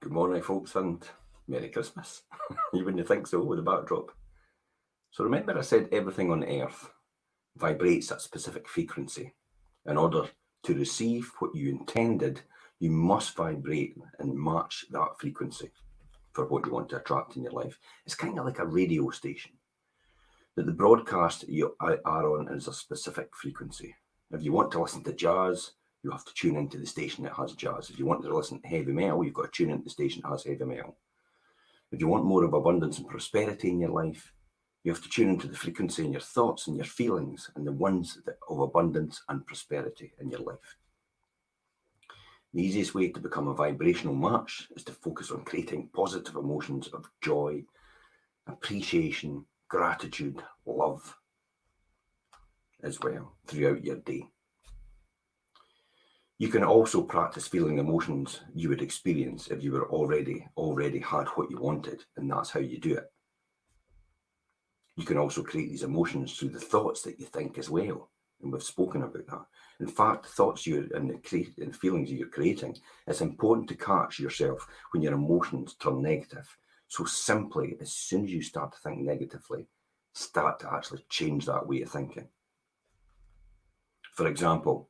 Good morning, folks, and Merry Christmas. You wouldn't think so with the backdrop. So remember I said everything on earth vibrates at a specific frequency. In order to receive what you intended, you must vibrate and match that frequency for what you want to attract in your life. It's kind of like a radio station that the broadcast you are on is a specific frequency. If you want to listen to jazz, you have to tune into the station that has jazz. If you want to listen to heavy metal, you've got to tune into the station that has heavy metal. If you want more of abundance and prosperity in your life, you have to tune into the frequency in your thoughts and your feelings and the ones of abundance and prosperity in your life. The easiest way to become a vibrational match is to focus on creating positive emotions of joy, appreciation, gratitude, love as well throughout your day. You can also practice feeling emotions you would experience if you were already had what you wanted, and that's how you do it. You can also create these emotions through the thoughts that you think as well, and we've spoken about that. In fact, the thoughts and the feelings you're creating, it's important to catch yourself when your emotions turn negative. So simply, as soon as you start to think negatively, start to actually change that way of thinking. For example,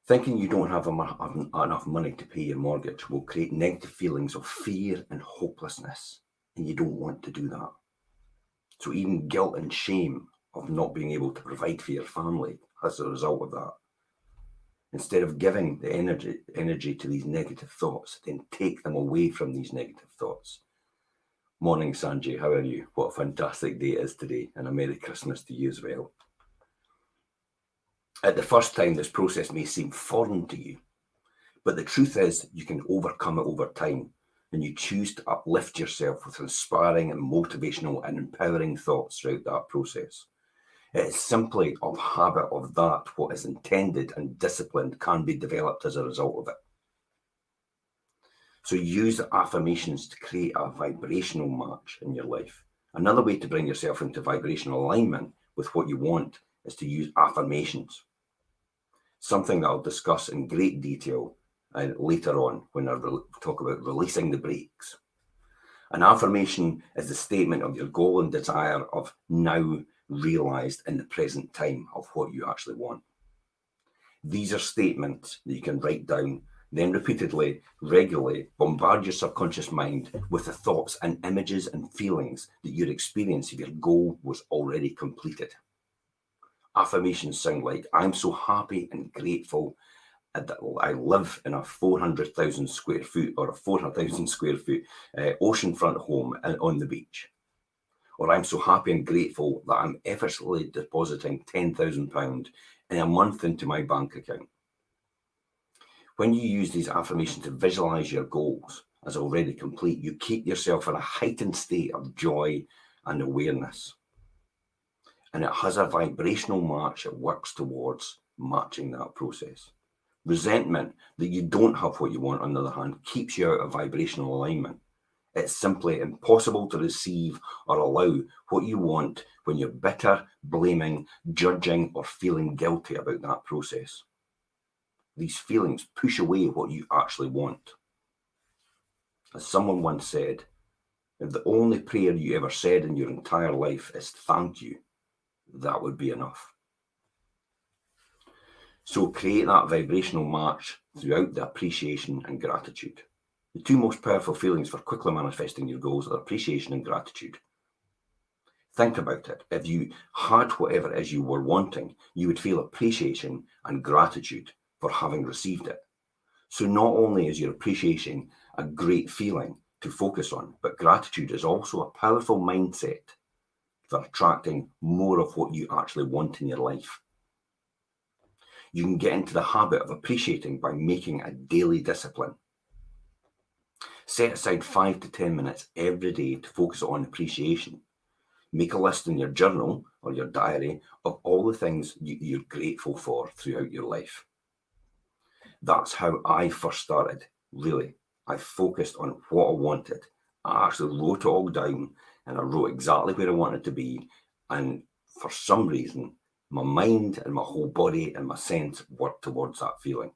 thinking you don't have enough money to pay your mortgage will create negative feelings of fear and hopelessness, and you don't want to do that. So even guilt and shame of not being able to provide for your family as a result of that. Instead of giving the energy to these negative thoughts, then take them away from these negative thoughts. Morning, Sanjay, how are you? What a fantastic day it is today, and a Merry Christmas to you as well. At the first time, this process may seem foreign to you, but the truth is you can overcome it over time when you choose to uplift yourself with inspiring and motivational and empowering thoughts throughout that process. It is simply a habit of that what is intended and disciplined can be developed as a result of it. So use affirmations to create a vibrational match in your life. Another way to bring yourself into vibrational alignment with what you want is to use affirmations. Something that I'll discuss in great detail later on when I talk about releasing the brakes. An affirmation is the statement of your goal and desire of now realized in the present time of what you actually want. These are statements that you can write down, then repeatedly, regularly bombard your subconscious mind with the thoughts and images and feelings that you'd experience if your goal was already completed. Affirmations sound like, I'm so happy and grateful that I live in a 400,000 square foot or a 400,000 square foot oceanfront home on the beach. Or I'm so happy and grateful that I'm effortlessly depositing £10,000 in a month into my bank account. When you use these affirmations to visualize your goals as already complete, you keep yourself in a heightened state of joy and awareness. And it has a vibrational match it works towards matching that process. Resentment that you don't have what you want, on the other hand, keeps you out of vibrational alignment. It's simply impossible to receive or allow what you want when you're bitter, blaming, judging, or feeling guilty about that process. These feelings push away what you actually want. As someone once said, if the only prayer you ever said in your entire life is thank you, that would be enough. So create that vibrational match throughout the appreciation and gratitude. The two most powerful feelings for quickly manifesting your goals are appreciation and gratitude. Think about it. If you had whatever it is you were wanting, you would feel appreciation and gratitude for having received it. So not only is your appreciation a great feeling to focus on, but gratitude is also a powerful mindset for attracting more of what you actually want in your life. You can get into the habit of appreciating by making a daily discipline. Set aside 5 to 10 minutes every day to focus on appreciation. Make a list in your journal or your diary of all the things you're grateful for throughout your life. That's how I first started, really. I focused on what I wanted. I actually wrote it all down, and I wrote exactly where I wanted to be. And for some reason, my mind and my whole body and my sense worked towards that feeling.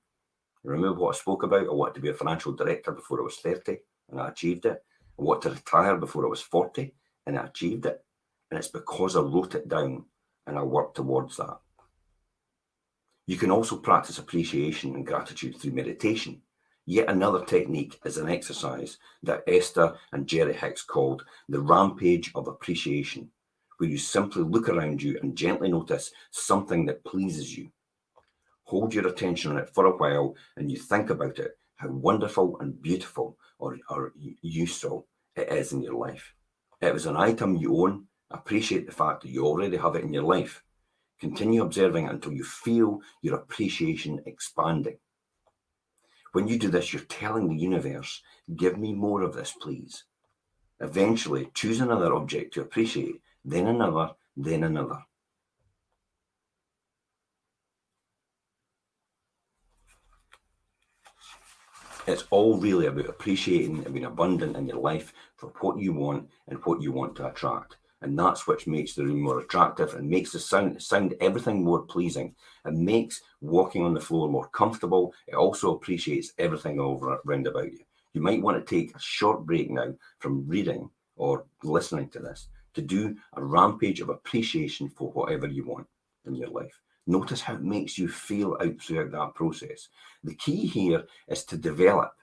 Remember what I spoke about? I wanted to be a financial director before I was 30. and I achieved it. I wanted to retire before I was 40 and I achieved it. And it's because I wrote it down and I worked towards that. You can also practice appreciation and gratitude through meditation. Yet another technique is an exercise that Esther and Jerry Hicks called the rampage of appreciation, where you simply look around you and gently notice something that pleases you. Hold your attention on it for a while and you think about it, how wonderful and beautiful or useful it is in your life. If it was an item you own, appreciate the fact that you already have it in your life. Continue observing it until you feel your appreciation expanding. When you do this, you're telling the universe, give me more of this, please. Eventually, choose another object to appreciate, then another, then another. It's all really about appreciating and being abundant in your life for what you want and what you want to attract. And that's what makes the room more attractive and makes the sound everything more pleasing. It makes walking on the floor more comfortable. It also appreciates everything around about you. You might want to take a short break now from reading or listening to this to do a rampage of appreciation for whatever you want in your life. Notice how it makes you feel out throughout that process. The key here is to develop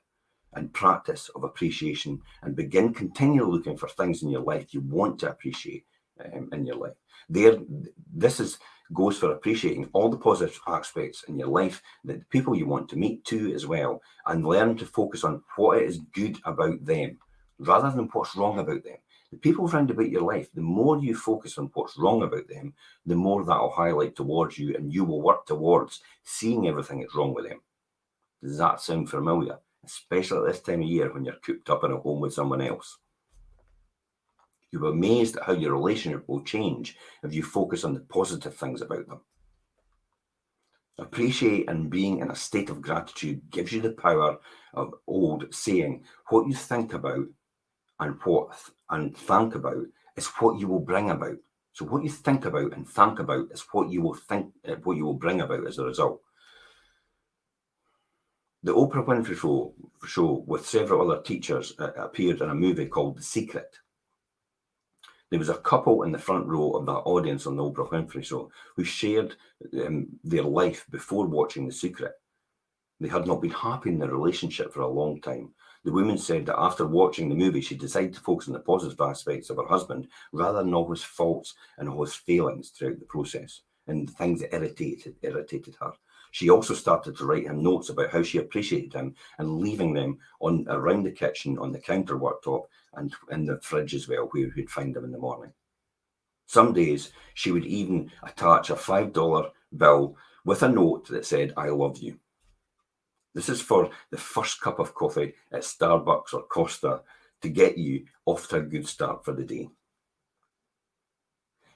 and practice of appreciation and begin continually looking for things in your life you want to appreciate in your life. This goes for appreciating all the positive aspects in your life, the people you want to meet too as well, and learn to focus on what is good about them rather than what's wrong about them. The people around about your life, the more you focus on what's wrong about them, the more that will highlight towards you and you will work towards seeing everything that's wrong with them. Does that sound familiar? Especially at this time of year when you're cooped up in a home with someone else. You'll be amazed at how your relationship will change if you focus on the positive things about them. Appreciate and being in a state of gratitude gives you the power of old saying, what you think about and think about is what you will bring about. So what you think about and think about is what you will bring about as a result. The Oprah Winfrey show with several other teachers appeared in a movie called The Secret. There was a couple in the front row of that audience on the Oprah Winfrey show who shared their life before watching The Secret. They had not been happy in their relationship for a long time. The woman said that after watching the movie, she decided to focus on the positive aspects of her husband rather than all his faults and all his failings throughout the process and the things that irritated her. She also started to write him notes about how she appreciated him and leaving them around the kitchen, on the counter worktop, and in the fridge as well, where we'd find them in the morning. Some days she would even attach a $5 bill with a note that said, I love you. This is for the first cup of coffee at Starbucks or Costa to get you off to a good start for the day.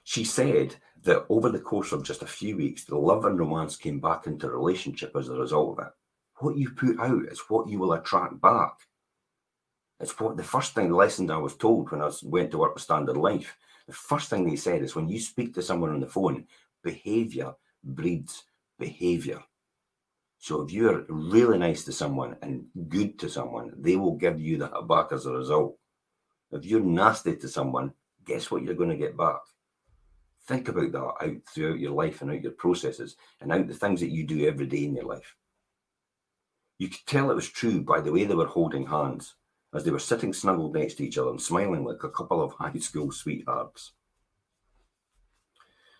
She said that over the course of just a few weeks, the love and romance came back into the relationship as a result of it. What you put out is what you will attract back. It's what the first thing, the lesson I was told when I went to work with Standard Life, the first thing they said is when you speak to someone on the phone, behaviour breeds behaviour. So if you're really nice to someone and good to someone, they will give you that back as a result. If you're nasty to someone, guess what you're going to get back? Think about that out throughout your life and out your processes and out the things that you do every day in your life. You could tell it was true by the way they were holding hands as they were sitting snuggled next to each other and smiling like a couple of high school sweethearts.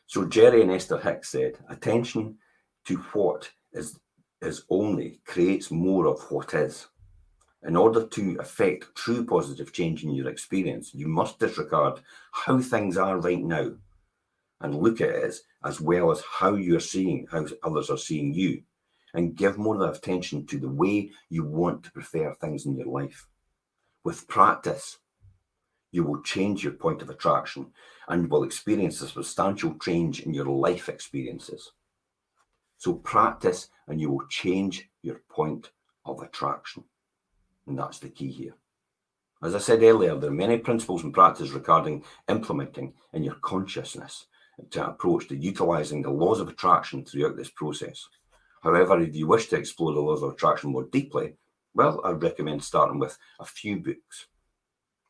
So Jerry and Esther Hicks said, attention to what is only creates more of what is. In order to affect true positive change in your experience, you must disregard how things are right now and look at it as well as how you're seeing, how others are seeing you, and give more attention to the way you want to prefer things in your life. With practice, you will change your point of attraction and will experience a substantial change in your life experiences. So practice and you will change your point of attraction. And that's the key here. As I said earlier, there are many principles and practices regarding implementing in your consciousness to approach to utilizing the laws of attraction throughout this process. However, if you wish to explore the laws of attraction more deeply, Well, I'd recommend starting with a few books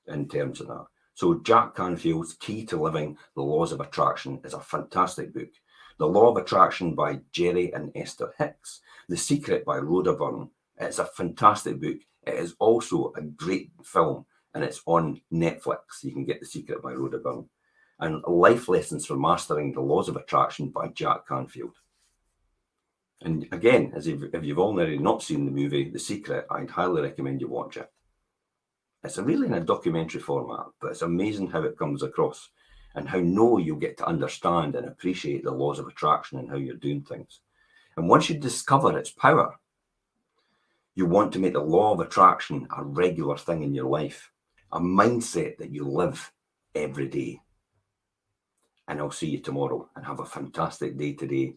in terms of that. So Jack Canfield's Key to Living the Laws of Attraction is a fantastic book. The Law of Attraction by Jerry and Esther Hicks. The Secret by Rhoda Byrne. It's a fantastic book. It is also a great film, and it's on Netflix. You can get The Secret by Rhoda Byrne. And Life Lessons for Mastering the Laws of Attraction by Jack Canfield. And again, if you've already not seen the movie The Secret, I'd highly recommend you watch it. It's really in a documentary format, but it's amazing how it comes across and how you'll get to understand and appreciate the laws of attraction and how you're doing things. And once you discover its power, you want to make the law of attraction a regular thing in your life, a mindset that you live every day. And I'll see you tomorrow, and have a fantastic day today.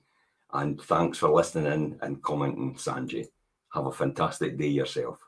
And thanks for listening in and commenting, Sanjay. Have a fantastic day yourself.